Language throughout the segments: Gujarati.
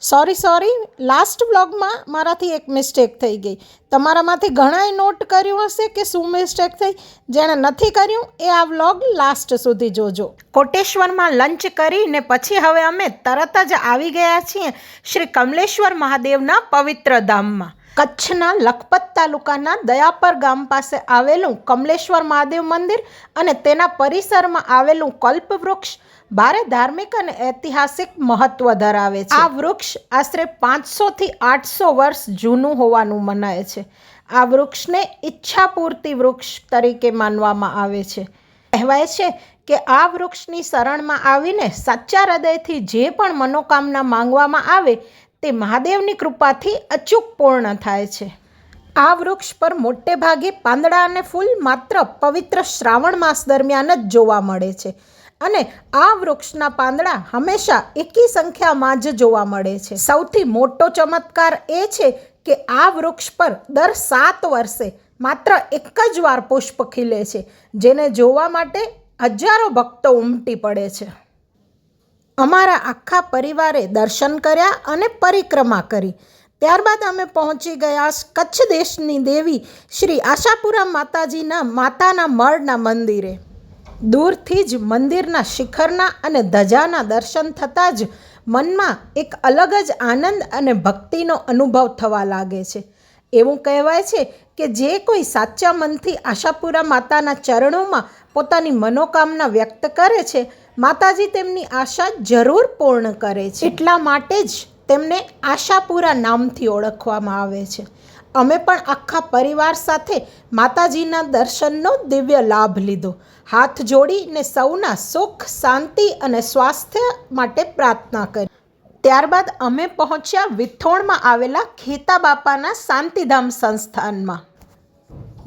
સોરી, લાસ્ટ વ્લોગમાં મારાથી એક મિસ્ટેક થઈ ગઈ. તમારામાંથી ઘણાએ નોટ કર્યું હશે કે શું મિસ્ટેક થઈ. જેણે નથી કર્યું એ આ વ્લોગ લાસ્ટ સુધી જોજો. કોટેશ્વરમાં લંચ કરીને પછી હવે અમે તરત જ આવી ગયા છીએ શ્રી કમલેશ્વર મહાદેવના પવિત્ર ધામમાં. કચ્છના લખપત તાલુકાના દયાપર ગામ પાસે આવેલું કમલેશ્વર મહાદેવ મંદિર અને તેના પરિસરમાં આવેલું કલ્પવૃક્ષ ભારે ધાર્મિક અને ઐતિહાસિક મહત્વ ધરાવે છે. આ વૃક્ષ આશરે 500 થી 800 વર્ષ જૂનું હોવાનું મનાય છે. આ વૃક્ષને ઈચ્છાપૂર્તિ વૃક્ષ તરીકે માનવામાં આવે છે. કહેવાય છે કે આ વૃક્ષની શરણમાં આવીને સાચા હૃદયથી જે પણ મનોકામના માંગવામાં આવે તે મહાદેવની કૃપાથી અચૂક પૂર્ણ થાય છે. આ વૃક્ષ પર મોટે ભાગે પાંદડા અને ફૂલ માત્ર પવિત્ર શ્રાવણ માસ દરમિયાન જ જોવા મળે છે અને આ વૃક્ષના પાંદડા હંમેશા એકી સંખ્યામાં જ જોવા મળે છે. સૌથી મોટો ચમત્કાર એ છે કે આ વૃક્ષ પર દર 7 વર્ષે માત્ર એક જ વાર પુષ્પ ખીલે છે, જેને જોવા માટે હજારો ભક્તો ઉમટી પડે છે. અમારા આખા પરિવારે દર્શન કર્યા અને પરિક્રમા કરી. ત્યારબાદ અમે પહોંચી ગયા કચ્છ દેશની દેવી શ્રી આશાપુરા માતાજીના માતાના મઢના મંદિરે. દૂરથી જ મંદિરના શિખરના અને ધજાના દર્શન થતાં જ મનમાં એક અલગ જ આનંદ અને ભક્તિનો અનુભવ થવા લાગે છે. એવું કહેવાય છે કે જે કોઈ સાચા મનથી આશાપુરા માતાના ચરણોમાં પોતાની મનોકામના વ્યક્ત કરે છે, માતાજી તેમની આશા જરૂર પૂર્ણ કરે છે. એટલા માટે જ તેમને આશાપુરા નામથી ઓળખવામાં આવે છે. અમે પણ આખા પરિવાર સાથે માતાજીના દર્શનનો દિવ્ય લાભ લીધો. હાથ જોડીને સૌના સુખ, શાંતિ અને સ્વાસ્થ્ય માટે પ્રાર્થના કરી. ત્યારબાદ અમે પહોંચ્યા વિથોણમાં આવેલા ખેતા બાપાના શાંતિધામ સંસ્થાનમાં.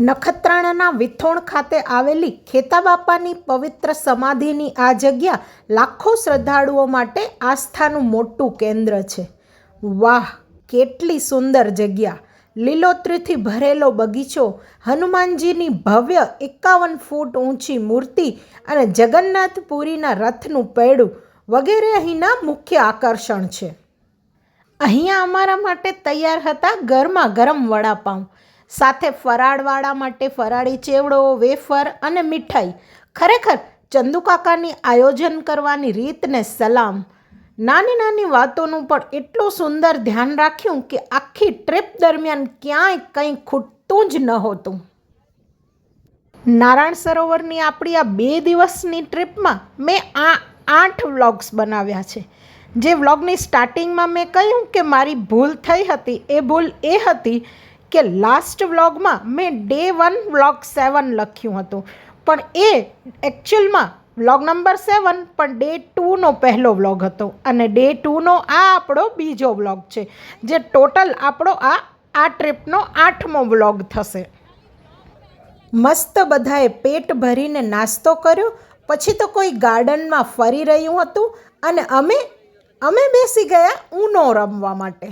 નખત્રાણાના વિથોણ ખાતે આવેલી ખેતા બાપાની પવિત્ર સમાધિની આ જગ્યા લાખો શ્રદ્ધાળુઓ માટે આસ્થાનું મોટું કેન્દ્ર છે. વાહ, કેટલી સુંદર જગ્યા! લીલોતરીથી ભરેલો બગીચો, હનુમાનજીની ભવ્ય 51 ફૂટ ઊંચી મૂર્તિ અને જગન્નાથપુરીના રથનું પૈડું વગેરે અહીંના મુખ્ય આકર્ષણ છે. અહીંયા અમારા માટે તૈયાર હતા ગરમા ગરમ વડાપાઉં, સાથે ફરાળવાળા માટે ફરાળી ચેવડો, વેફર અને મીઠાઈ. ખરેખર ચંદુકાકાની આયોજન કરવાની રીતને સલામ. નાની નાની વાતોનું પણ એટલું સુંદર ધ્યાન રાખ્યું કે આખી ટ્રીપ દરમિયાન ક્યાંય કંઈ ખૂટતું જ નહોતું. નારાયણ સરોવરની આપણી આ 2 દિવસની ટ્રીપમાં મેં 8 વ્લોગ્સ બનાવ્યા છે. જે વ્લોગની સ્ટાર્ટિંગમાં મેં કહ્યું કે મારી ભૂલ થઈ હતી, એ ભૂલ એ હતી કે લાસ્ટ વ્લોગમાં મેં ડે 1 વ્લોગ 7 લખ્યું હતું, પણ એ એકચ્યુઅલમાં વ્લોગ નંબર 7 પણ ડે 2નો પહેલો વ્લોગ હતો અને ડે 2નો આ આપણો બીજો વ્લોગ છે, જે ટોટલ આપણો આ ટ્રીપનો 8મો વ્લોગ થશે. મસ્ત બધાએ પેટ ભરીને નાસ્તો કર્યો. પછી તો કોઈ ગાર્ડનમાં ફરી રહ્યું હતું અને અમે બેસી ગયા ઊનો રમવા માટે.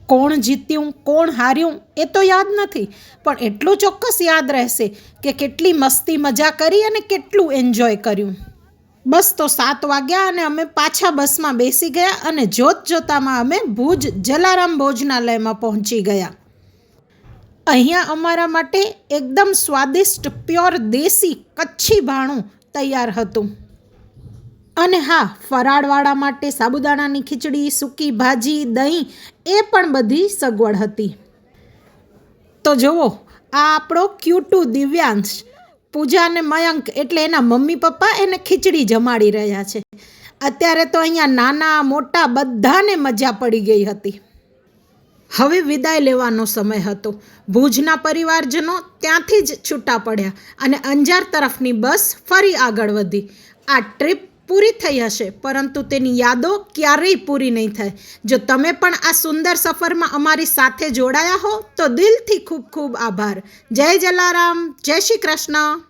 કોણ જીત્યું, કોણ હાર્યું એ તો યાદ નથી, પણ એટલું ચોક્કસ યાદ રહેશે કે કેટલી મસ્તી મજા કરી અને કેટલું એન્જોય કર્યું. બસ તો 7 વાગ્યા અને અમે પાછા બસમાં બેસી ગયા અને જોતામાં અમે ભુજ જલારામ ભોજનાલયમાં પહોંચી ગયા. અહીંયા અમારા માટે એકદમ સ્વાદિષ્ટ પ્યોર દેશી કચ્છી ભાણું તૈયાર હતું. અને હા, ફરાળવાળા માટે સાબુદાણાની ખીચડી, સૂકી ભાજી, દહીં એ પણ બધી સગવડ હતી. તો જુઓ, આ આપણો Q2 દિવ્યાંશ, પૂજા અને મયંક એટલે એના મમ્મી પપ્પા એને ખીચડી જમાડી રહ્યા છે. અત્યારે તો અહીંયા નાના મોટા બધાને મજા પડી ગઈ હતી. હવે વિદાય લેવાનો સમય હતો. ભુજના પરિવારજનો ત્યાંથી જ છૂટા પડ્યા અને અંજાર તરફની બસ ફરી આગળ વધી. આ ટ્રીપ પૂરી થઈ હશે, પરંતુ તેની યાદો ક્યારેય પૂરી નહીં થાય. જો તમે પણ આ સુંદર સફરમાં અમારી સાથે જોડાયા હો તો દિલથી ખૂબ ખૂબ આભાર. જય જલારામ, જય શ્રી કૃષ્ણ.